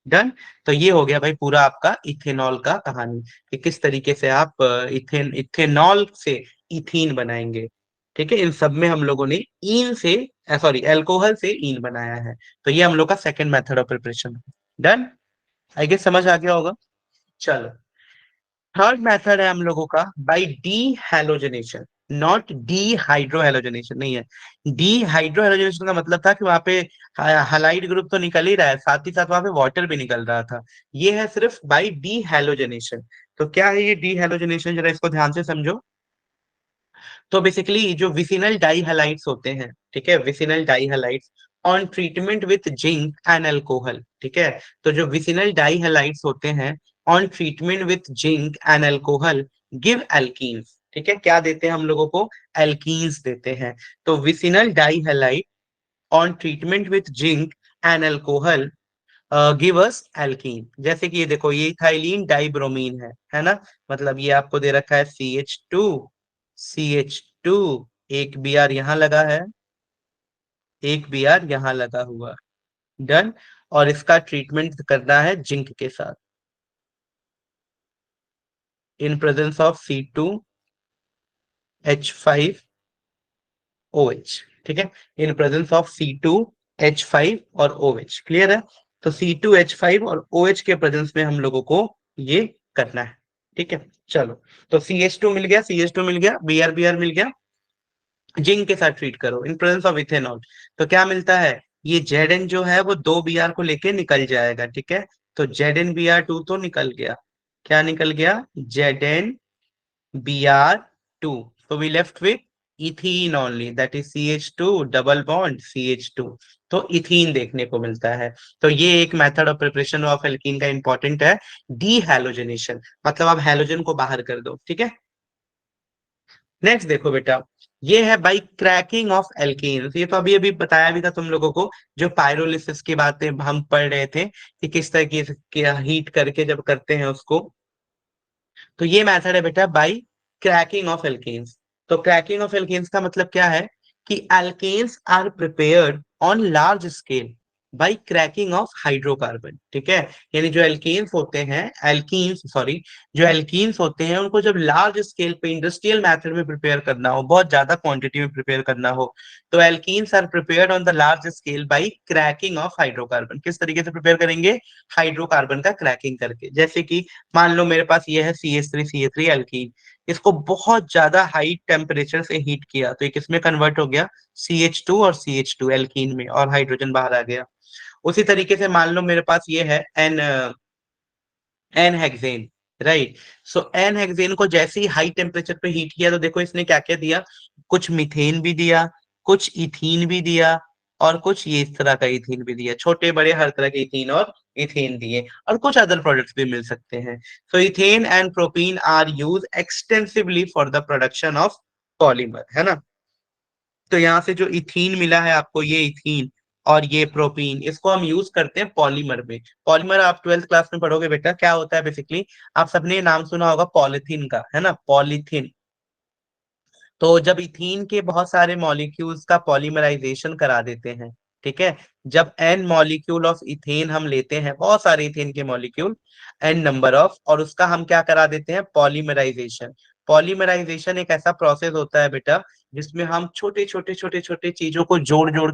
डन। तो ये हो गया भाई पूरा आपका इथेनॉल का कहानी, कि किस तरीके से आप इथेनॉल से इथीन बनाएंगे, ठीक है। इन सब में हम लोगों ने ईन से, सॉरी, अल्कोहल से ईन बनाया है। तो ये हम लोग का second method of preparation. Done. I guess समझ आ गया होगा। चलो, थर्ड मेथड है हम लोगों का by dehalogenation, not dehydrohalogenation नहीं है। डी हाइड्रोहेलोजनेशन का मतलब था कि वहां पे हलाइड ग्रुप तो निकल ही रहा है, साथ ही साथ वहां पे वाटर भी निकल रहा था। ये है सिर्फ बाय डी हैलोजनेशन। तो क्या है ये डी हैलोजनेशन, जरा इसको ध्यान से समझो। तो बेसिकली जो विसिनल डाई हैलाइड्स होते हैं, ठीक है, vicinal die halides on treatment with zinc and alcohol, ठीक है। तो जो विसिनल डाई हैलाइड्स होते हैं on treatment with zinc and alcohol give alkenes, ठीक है, क्या देते हैं हम लोगों को, एल्कीन्स देते हैं। तो vicinal die halide on treatment with zinc and alcohol give us alkene. जैसे कि ये देखो, ये इथाइलिन डाइब्रोमीन है ना, मतलब ये आपको दे रखा है CH2, एक बी आर यहाँ लगा है, एक बी आर यहाँ लगा हुआ, डन। और इसका ट्रीटमेंट करना है जिंक के साथ इन प्रेजेंस ऑफ C2H5OH, ठीक है, इन प्रेजेंस ऑफ C2H5 और OH, क्लियर है। तो C2H5 और OH के प्रेजेंस में हम लोगों को ये करना है, ठीक है। चलो, तो CH2 मिल गया, CH2 मिल गया, Br मिल गया, जिंक के साथ ट्रीट करो इन प्रेजेंस ऑफ इथेनॉल। तो क्या मिलता है, ये Zn जो है वो दो Br को लेके निकल जाएगा, ठीक है। तो ZnBr2 तो निकल गया, क्या निकल गया, ZnBr2। तो we left with ethene only, that is CH2 double bond CH2। तो इथीन देखने को मिलता है। तो ये एक method of preparation of alkene का इंपॉर्टेंट है, डी हैलोजनेशन, मतलब आप हैलोजन को बाहर कर दो, ठीक है। नेक्स्ट देखो बेटा, ये है बाई क्रैकिंग ऑफ एल्केन्स। ये तो अभी अभी बताया भी था तुम लोगों को, जो पायरोलिसिस की बातें हम पढ़ रहे थे कि किस तरीके से हीट करके जब करते हैं उसको। तो ये मेथड है बेटा बाई क्रैकिंग ऑफ एल्केन्स। तो क्रैकिंग ऑफ एल्केन्स का मतलब क्या है कि alkanes are prepared on large scale by cracking of hydrocarbon, ठीक है। यानी जो एल्केन्स होते हैं, एल्कीन्स सॉरी, जो एल्कीन्स होते हैं उनको जब लार्ज स्केल पे इंडस्ट्रियल मेथड में प्रिपेयर करना हो, बहुत ज्यादा क्वांटिटी में प्रिपेयर करना हो, तो alkenes are prepared on the large scale by cracking of hydrocarbon. किस तरीके से प्रिपेयर करेंगे, हाइड्रोकार्बन का क्रैकिंग करके। जैसे कि मान लो मेरे पास ये है CH3 एल्कीन, इसको बहुत ज्यादा हाई टेम्परेचर से हीट किया तो ये किसमें कन्वर्ट हो गया, CH2 और CH2 एल्कीन में, और हाइड्रोजन बाहर आ गया। उसी तरीके से मान लो मेरे पास ये है एन हेक्सेन, राइट। सो एन हेक्सेन को जैसे ही हाई टेम्परेचर पे हीट किया तो देखो इसने क्या क्या दिया, कुछ मीथेन भी दिया, कुछ इथीन भी दिया, और कुछ ये इस तरह का इथीन भी दिया, छोटे बड़े हर तरह के इथीन और इथेन दिए, और कुछ अदर प्रोडक्ट्स भी मिल सकते हैं। So ethene and propene are use extensively for the production of polymer, है ना। तो यहाँ से जो इथीन मिला है आपको, ये इथीन और ये प्रोपीन, इसको हम यूज करते हैं पॉलीमर में। पॉलीमर आप ट्वेल्थ क्लास में पढ़ोगे बेटा, क्या होता है बेसिकली, आप सबने नाम सुना होगा पॉलिथीन का, है ना, पॉलीथीन। तो जब इथीन के बहुत सारे मॉलिक्यूल्स का पॉलीमराइजेशन करा देते हैं, ठीक है, जब एन मॉलिक्यूल ऑफ इथेन हम लेते हैं, बहुत सारे इथेन के मॉलिक्यूल, एन नंबर ऑफ, और उसका हम क्या करा देते हैं, पॉलीमराइजेशन। पॉलीमराइजेशन एक ऐसा प्रोसेस होता है बेटा जिसमें हम छोटे छोटे छोटे छोटे चीजों को जोड़ जोड़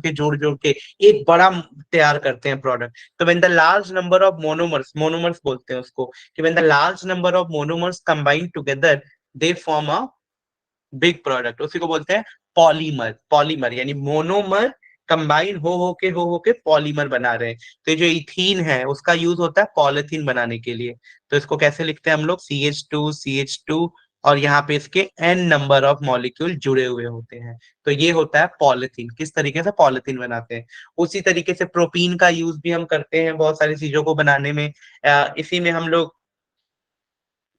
के एक बड़ा तैयार करते हैं प्रोडक्ट। तो when the large number of monomers, monomers बोलते हैं उसको, कि when the large number of monomers combine together they form a big product, उसी को बोलते हैं पॉलीमर। पॉलीमर यानी मोनोमर कंबाइन हो के पॉलीमर बना रहे हैं। तो ये जो इथीन है उसका यूज होता है पॉलिथीन बनाने के लिए। तो इसको कैसे लिखते हैं हम लोग, CH2 और यहाँ पे इसके n नंबर ऑफ मॉलिक्यूल जुड़े हुए होते हैं। तो ये होता है पॉलिथीन, किस तरीके से पॉलिथीन बनाते हैं। उसी तरीके से प्रोपीन का यूज भी हम करते हैं बहुत सारी चीजों को बनाने में। इसी में हम लोग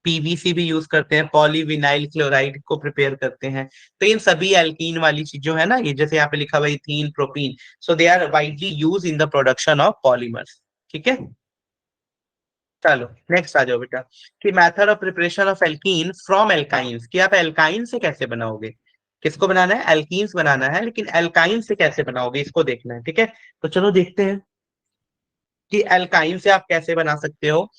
पीवीसी भी यूज करते हैं, पॉलीविनाइल क्लोराइड को प्रिपेयर करते हैं। तो इन सभी एल्कीन वाली चीजों है ना, ये जैसे यहाँ पे लिखा हुआ ethene, propene, so they are widely use in the production of polymers, ठीक है। चलो नेक्स्ट आ जाओ बेटा, कि method of preparation of alkene from alkynes, कि आप एल्काइन से कैसे बनाओगे। किसको बनाना है, एल्कीन्स बनाना है, लेकिन एल्काइन से कैसे बनाओगे इसको देखना है, ठीक है। तो चलो देखते हैं कि एल्काइन से आप कैसे बना सकते हो।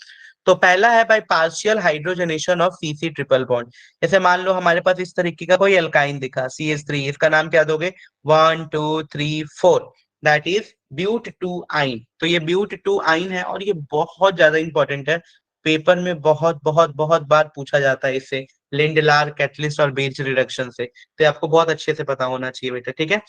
तो पहला है by partial hydrogenation of CC triple bond. जैसे मान लो हमारे पास इस तरीके का कोई एल्काइन दिखा CH3, इसका नाम क्या दोगे, 1 2 3 4, that is but two yne. तो ये ब्यूट टू आइन है और ये बहुत ज्यादा इंपॉर्टेंट है, पेपर में बहुत बहुत बहुत बार पूछा जाता है इससे, लिंडलार कैटलिस्ट और बेंच रिडक्शन से, तो ये आपको बहुत अच्छे से पता होना चाहिए बेटा, ठीक है।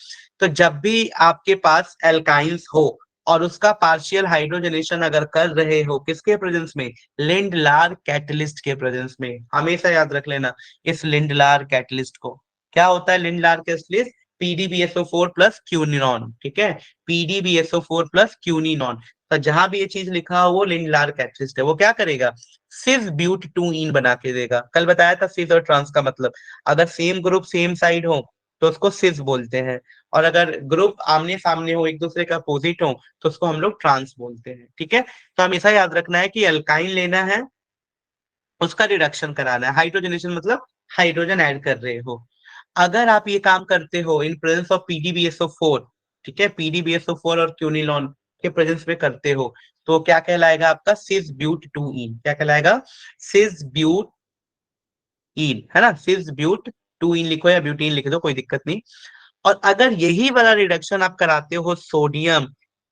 तो जब भी आपके पास एल्काइंस हो और उसका पार्शियल हाइड्रोजनेशन अगर कर रहे हो किसके प्रेजेंस में, लिंडलार कैटलिस्ट के प्रेजेंस में, हमेशा याद रख लेना इस लिंडलार कैटलिस्ट को। क्या होता है लिंडलार कैटलिस्ट, PdBSO4 प्लस क्यूनिनॉन, ठीक है, PdBSO4 प्लस क्यूनिनॉन। तो जहां भी ये चीज लिखा हो वो लिंडलार कैटलिस्ट है, वो क्या करेगा, सिस ब्यूट 2 इन बना के देगा। कल बताया था सिस और ट्रांस का मतलब, अगर सेम ग्रुप सेम साइड हो तो उसको सिस बोलते हैं, और अगर ग्रुप आमने सामने हो, एक दूसरे के अपोजिट हो, तो उसको हम लोग ट्रांस बोलते हैं, ठीक है। तो हमेशा याद रखना है कि अल्काइन लेना है, उसका रिडक्शन कराना है, हाइड्रोजनेशन मतलब हाइड्रोजन ऐड कर रहे हो। अगर आप ये काम करते हो इन प्रेजेंस ऑफ PdBSO4, ठीक है, PdBSO4 और क्यूनिलॉन के प्रेजेंस में करते हो, तो क्या कहलाएगा आपका, सिस ब्यूट 2 इन, क्या कहलाएगा, सिस ब्यूट इन, है ना, सिस ब्यूट 2 इन लिखो या ब्यूटीन लिख दो, कोई दिक्कत नहीं। और अगर यही वाला रिडक्शन आप कराते हो सोडियम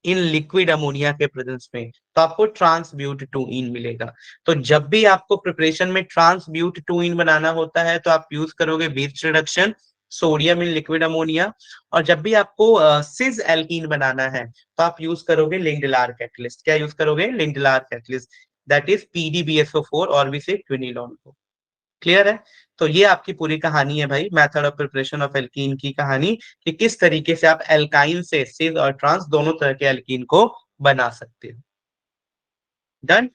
इन लिक्विड अमोनिया के प्रेजेंस में, तो आपको ट्रांसब्यूट 2 इन मिलेगा। तो जब भी आपको प्रिपरेशन में ट्रांसब्यूट 2 इन बनाना होता है तो आप यूज करोगे birch reduction, sodium in liquid ammonia. और जब भी आपको सिस एल्कीन बनाना है तो आप यूज करोगे लिंडलार कैटलिस्ट। क्या यूज करोगे, Lindlar catalyst, that is PdBSO4 और भी से क्विनिलॉन को। क्लियर है। तो ये आपकी पूरी कहानी है भाई, method of preparation of alkene की कहानी, कि किस तरीके से आप एल्काइन से सिस और ट्रांस दोनों तरह के एल्कीन को बना सकते हो। डन।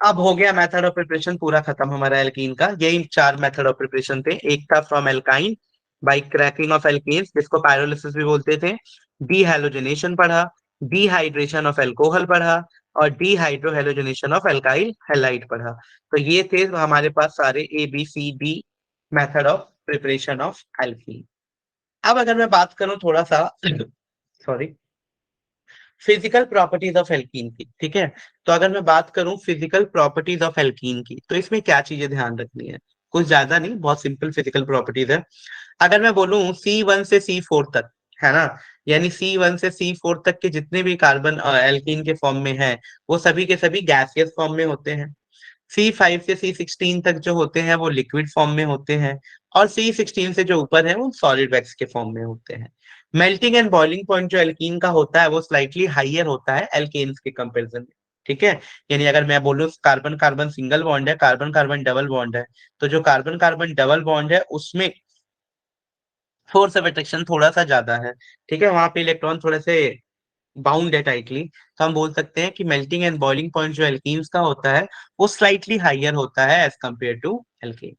अब हो गया मेथड ऑफ प्रिपरेशन पूरा खत्म हमारा एल्कीन का। यही 4 मेथड ऑफ प्रिपरेशन थे। एक था from alkyne by cracking of alkanes, जिसको पायरोलिसिस भी बोलते थे, डीहाइड्रोजनेशन पढ़ा, डिहाइड्रेशन ऑफ एल्कोहल पढ़ा, और डीहाइड्रोहेलोजनेशन ऑफ एल्काइल हैलाइड पढ़ा। तो ये थे हमारे पास सारे ABCD method of preparation of alkene. अब अगर मैं बात करूं थोड़ा सा sorry, physical properties of alkene की, ठीक है। तो अगर मैं बात करूं फिजिकल प्रॉपर्टीज ऑफ एल्कीन की, तो इसमें क्या चीजें ध्यान रखनी है, कुछ ज्यादा नहीं, बहुत सिंपल फिजिकल प्रॉपर्टीज है। अगर मैं बोलूं C1 से C4 तक, है ना, यानी C1 से C4 तक के जितने भी कार्बन एल्कीन के फॉर्म में हैं, वो सभी के सभी गैसियस फॉर्म में होते हैं। C5 से C16 तक जो होते हैं वो लिक्विड फॉर्म में होते हैं, और C16 से जो ऊपर है वो सॉलिड वैक्स के फॉर्म में होते हैं। मेल्टिंग एंड बॉइलिंग पॉइंट जो एल्कीन का होता है वो स्लाइटली हाइयर होता है एल्केन्स के कंपेरिजन में, ठीक है। यानी अगर मैं बोलूं कार्बन कार्बन सिंगल बॉन्ड है, कार्बन कार्बन डबल बॉन्ड है, तो जो कार्बन कार्बन डबल बॉन्ड है उसमें फोर्स ऑफ अट्रैक्शन थोड़ा सा ज्यादा है, ठीक है, वहां पे इलेक्ट्रॉन थोड़े से बाउंड है टाइटली। तो हम बोल सकते हैं कि मेल्टिंग एंड बॉइलिंग पॉइंट जो एल्कीन्स का होता है वो स्लाइटली हाइयर होता है एज कम्पेयर टू एल्केन।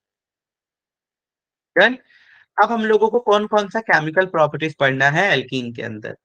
अब हम लोगों को कौन कौन सा केमिकल प्रॉपर्टीज पढ़ना है एल्कीन के अंदर।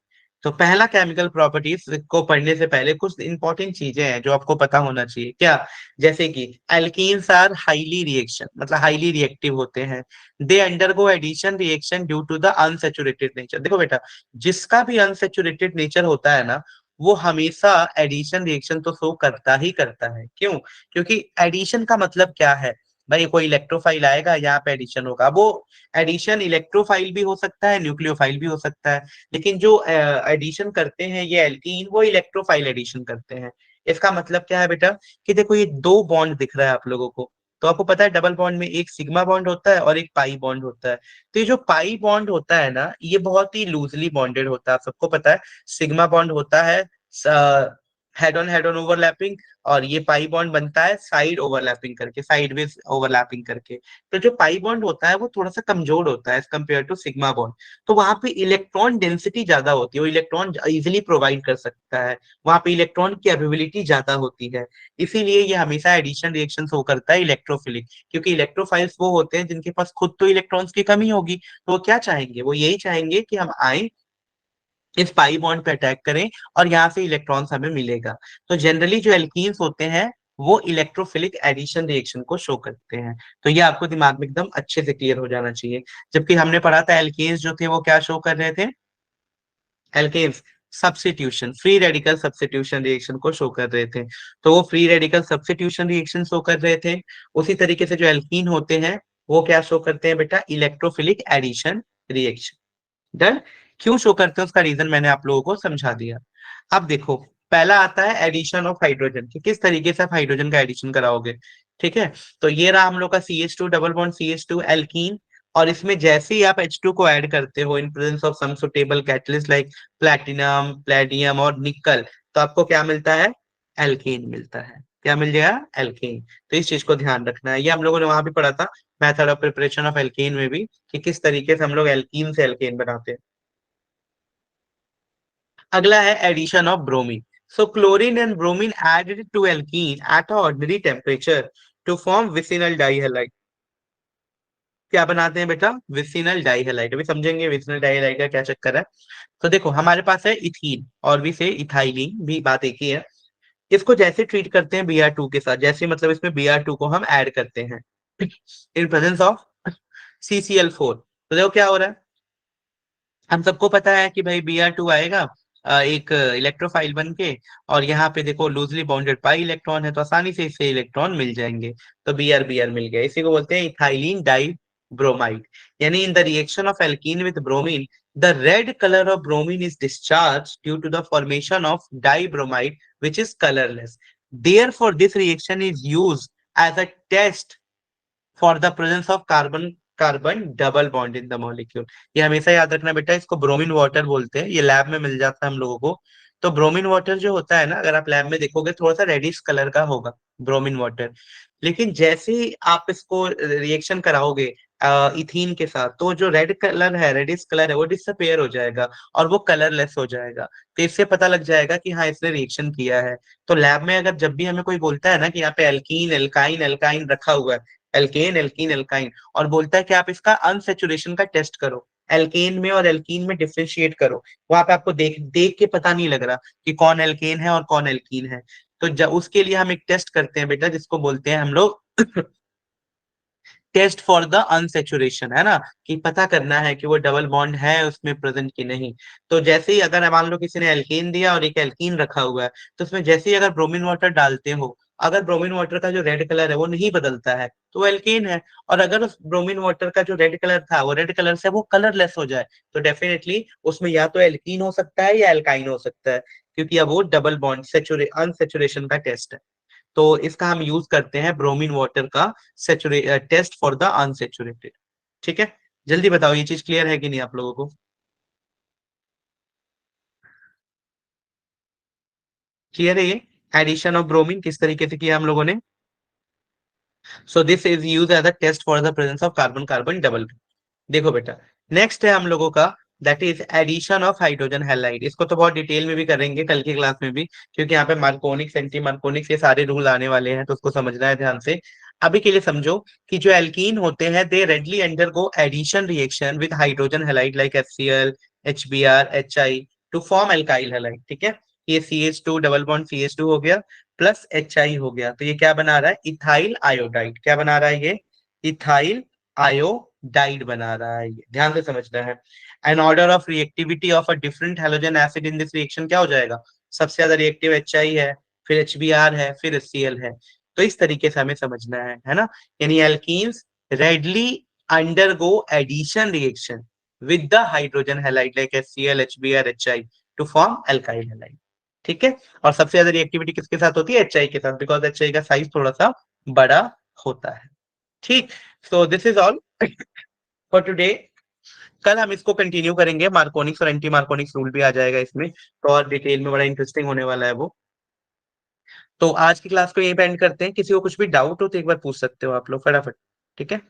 तो पहला केमिकल प्रॉपर्टीज को पढ़ने से पहले कुछ इंपॉर्टेंट चीजें हैं जो आपको पता होना चाहिए। क्या, जैसे कि एल्कीन्स आर हाईली रिएक्शन, मतलब हाईली रिएक्टिव होते हैं। They undergo addition reaction due to the unsaturated nature. देखो बेटा, जिसका भी अनसेचुरेटेड नेचर होता है ना, वो हमेशा एडिशन रिएक्शन तो शो करता ही करता है। क्यों, क्योंकि एडिशन का मतलब क्या है भाई, कोई इलेक्ट्रोफाइल आएगा यहाँ पे एडिशन होगा, वो एडिशन इलेक्ट्रोफाइल भी हो सकता है, न्यूक्लियोफाइल भी हो सकता है, लेकिन जो एडिशन करते हैं ये एल्कीन, वो इलेक्ट्रोफाइल एडिशन करते हैं। इसका मतलब क्या है बेटा, कि देखो ये 2 बॉन्ड दिख रहा है आप लोगों को, तो आपको पता है डबल बॉन्ड में एक सिग्मा बॉन्ड होता है और एक पाई बॉन्ड होता है। तो ये जो पाई बॉन्ड होता है ना, ये बहुत ही लूजली बॉन्डेड होता है, आप सबको पता है। सिग्मा बॉन्ड होता है हेड ऑन ओवरलैपिंग, और ये पाई बॉन्ड बनता है साइड ओवरलैपिंग करके, साइडवेज ओवरलैपिंग करके। तो जो पाई बॉन्ड होता है वो थोड़ा सा कमजोर होता है as compare to sigma bond. तो वहां पे इलेक्ट्रॉन डेंसिटी ज्यादा होती है, वो इलेक्ट्रॉन इजिली प्रोवाइड कर सकता है, वहां पे इलेक्ट्रॉन की अवेलेबिलिटी ज्यादा होती है। इसीलिए ये हमेशा एडिशन रिएक्शन शो करता है इलेक्ट्रोफिलिक, क्योंकि इलेक्ट्रोफाइल्स वो होते हैं जिनके पास खुद तो इलेक्ट्रॉन्स की कमी होगी, तो वो क्या चाहेंगे, वो यही चाहेंगे कि हम आए इस पाई बॉन्ड पे अटैक करें और यहाँ से इलेक्ट्रॉन्स हमें मिलेगा। तो जनरली जो एल्कीन्स होते हैं वो इलेक्ट्रोफिलिक एडिशन रिएक्शन को शो करते हैं। तो ये आपको दिमाग में एकदम अच्छे से क्लियर हो जाना चाहिए। जबकि हमने पढ़ा था एल्केन्स जो थे वो क्या शो कर रहे थे, alkanes substitution, free radical substitution reaction को शो कर रहे थे। तो वो free radical substitution reaction show कर रहे थे। उसी तरीके से जो एल्कीन होते हैं वो क्या शो करते हैं बेटा, इलेक्ट्रोफिलिक एडिशन रिएक्शन। डन। क्यों शो करते हैं उसका रीजन मैंने आप लोगों को समझा दिया। अब देखो, पहला आता है एडिशन ऑफ हाइड्रोजन, कि किस तरीके से आप हाइड्रोजन का एडिशन कराओगे। ठीक है, तो ये रहा हम लोग का CH2 double bond CH2 alkene. और इसमें जैसे ही आप H2 को ऐड करते हो in presence of some suitable catalyst like platinum, palladium और निकल, तो आपको क्या मिलता है? एल्कीन मिलता है। क्या मिल जाएगा? एल्कीन। तो इस चीज को ध्यान रखना है, ये हम लोगों ने वहां भी पढ़ा था method of preparation of alkene में भी, कि किस तरीके से हम लोग एल्कीन से एल्केन बनाते हैं। अगला है addition of bromine. So chlorine and bromine added to alkene at ordinary temperature to form vicinal dihalide. क्या बनाते हैं बेटा? Vicinal dihalide. अभी समझेंगे विसिनल डाइहैलाइड का क्या चक्कर है। तो देखो हमारे पास है इथीन, और भी से इथाइलिन, भी बात एक ही है। इसको जैसे ट्रीट करते हैं Br2 के साथ, जैसे मतलब इसमें Br2 को हम ऐड करते हैं इन प्रेजेंस ऑफ CCl4, तो देखो क्या हो रहा है। हम सबको पता है कि भाई Br2 आएगा एक इलेक्ट्रोफाइल बन के, और यहाँ पे देखो लूजली बाउंडेड पाई इलेक्ट्रॉन है, तो आसानी से इससे इलेक्ट्रॉन मिल जाएंगे। तो Br मिल गया, इसी को बोलते हैं इथाइलिन डाई ब्रोमाइड। यानी in the reaction of alkene with bromine, the red colour of bromine is discharge due to the formation of dibromide which is colourless. Therefore, this reaction is used as a test for the presence of carbon carbon double bond in the molecule. ये हमेशा याद रखना बेटा, इसको bromine water बोलते हैं, ये lab में मिल जाता है हम लोगों को। तो ब्रोमीन वाटर जो होता है ना, अगर आप लैब में देखोगे थोड़ा सा रेडिश कलर का होगा ब्रोमीन वाटर। लेकिन जैसे ही आप इसको रिएक्शन कराओगे इथीन के साथ, तो जो रेड कलर है, रेडिश कलर है, वो डिसअपेयर हो जाएगा और वो कलरलेस हो जाएगा। तो इससे पता लग जाएगा कि हाँ इसने रिएक्शन किया है। तो लैब में अगर जब भी हमें कोई बोलता है ना कि यहाँ पे एल्कीन एल्काइन एल्काइन रखा हुआ है, एल्केन एल्कीन एल्काइन, और बोलता है कि आप इसका अनसेचुरेशन का टेस्ट करो, एल्केन में और एल्कीन में डिफरेंशिएट करो, वहां पे आपको देख देख के पता नहीं लग रहा कि कौन एल्केन है और कौन एल्कीन है। तो उसके लिए हम एक टेस्ट करते हैं बेटा, जिसको बोलते हैं हम लोग टेस्ट फॉर द अनसेचुरेशन, है ना, कि पता करना है कि वो डबल बॉन्ड है उसमें प्रेजेंट कि नहीं। तो जैसे ही अगर मान लो किसी ने एल्केन दिया और एक एल्कीन रखा हुआ है, तो उसमें जैसे ही अगर ब्रोमीन वाटर डालते हो, अगर ब्रोमीन वाटर का जो रेड कलर है वो नहीं बदलता है, तो वो एल्केन है। और अगर उस ब्रोमीन वाटर का जो रेड कलर था वो रेड कलर से वो कलरलेस हो जाए, तो डेफिनेटली उसमें या तो एल्कीन हो सकता है या एल्काइन हो सकता है, क्योंकि अब वो डबल बॉन्ड अनसेचुरेशन का टेस्ट है। तो इसका हम यूज करते हैं ब्रोमीन वाटर का टेस्ट फॉर द अनसेचुरेटेड। ठीक है, जल्दी बताओ ये चीज क्लियर है कि नहीं आप लोगों को? क्लियर है ये? एडिशन ऑफ ब्रोमीन किस तरीके से किया हम लोगों ने? So this is use as a test for the presence of carbon carbon double. देखो बेटा, नेक्स्ट है हम लोगों का that is addition of hydrogen halide. इसको तो बहुत डिटेल में भी करेंगे कल की क्लास में भी, क्योंकि यहाँ पे मार्कोनिक्स एंटी मार्कोनिक्स ये सारे रूल आने वाले हैं, तो उसको समझना है ध्यान से। अभी के लिए समझो कि जो एल्कीन होते हैं they readily undergo addition reaction with hydrogen halide like HCl, HBr, HI to form alkyl halide. ठीक है, ये CH2 डबल बॉन्ड CH2 हो गया प्लस HI हो गया, तो ये क्या बना रहा है? Ethyl iodide. क्या बना रहा है ये? इथाइल आयोडाइड बना रहा है, ये ध्यान से समझना है। An order of reactivity of a different halogen acid in this reaction क्या हो जाएगा? सबसे ज्यादा रिएक्टिव HI है, फिर HBr है, फिर HCl है। तो इस तरीके से हमें समझना है ना। यानी alkenes readily undergo addition reaction with the hydrogen halide like HCl, HBr, HI to form alkyl halide. ठीक है, और सबसे ज्यादा रिएक्टिविटी किसके साथ होती है? HI के साथ, बिकॉज HI का साइज थोड़ा सा बड़ा होता है। ठीक, सो this is all for today. कल हम इसको कंटिन्यू करेंगे, मार्कोनिक्स और एंटी मार्कोनिक्स रूल भी आ जाएगा इसमें, तो और डिटेल में बड़ा इंटरेस्टिंग होने वाला है वो। तो आज की क्लास को यहीं पे एंड करते हैं। किसी को कुछ भी डाउट हो तो एक बार पूछ सकते हो आप लोग फटाफट। ठीक है।